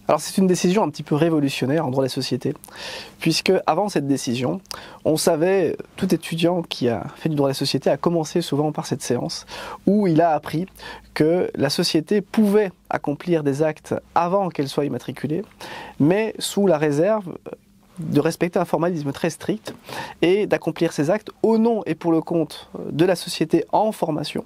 Alors c'est une décision un petit peu révolutionnaire en droit des sociétés, puisque avant cette décision, on savait, tout étudiant qui a fait du droit des sociétés a commencé souvent par cette séance, où il a appris que la société pouvait accomplir des actes avant qu'elle soit immatriculée, mais sous la réserve de respecter un formalisme très strict et d'accomplir ces actes au nom et pour le compte de la société en formation.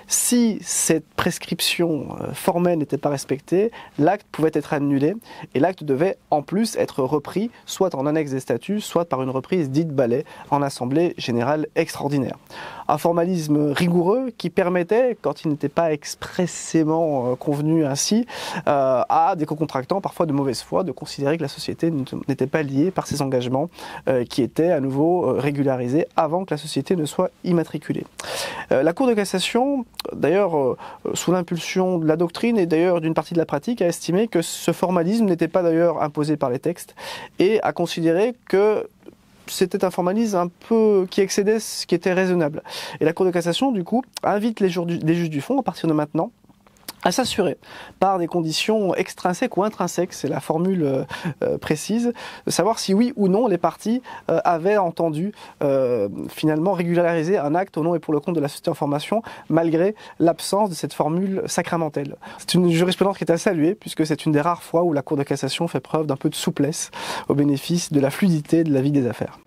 Si cette prescription formelle n'était pas respectée, l'acte pouvait être annulé et l'acte devait en plus être repris, soit en annexe des statuts, soit par une reprise dite balai en assemblée générale extraordinaire. Un formalisme rigoureux qui permettait, quand il n'était pas expressément convenu ainsi, à des co-contractants, parfois de mauvaise foi, de considérer que la société n'était pas liée par ses engagements qui étaient à nouveau régularisés avant que la société ne soit immatriculée. La Cour de cassation, d'ailleurs sous l'impulsion de la doctrine et d'ailleurs d'une partie de la pratique, a estimé que ce formalisme n'était pas d'ailleurs imposé par les textes et a considéré que c'était un formalisme un peu qui excédait ce qui était raisonnable. Et la Cour de cassation, du coup, invite les juges du fond, à partir de maintenant, à s'assurer, par des conditions extrinsèques ou intrinsèques, c'est la formule précise, de savoir si oui ou non les parties avaient entendu finalement régulariser un acte au nom et pour le compte de la société en formation, malgré l'absence de cette formule sacramentelle. C'est une jurisprudence qui est à saluer, puisque c'est une des rares fois où la Cour de cassation fait preuve d'un peu de souplesse au bénéfice de la fluidité de la vie des affaires.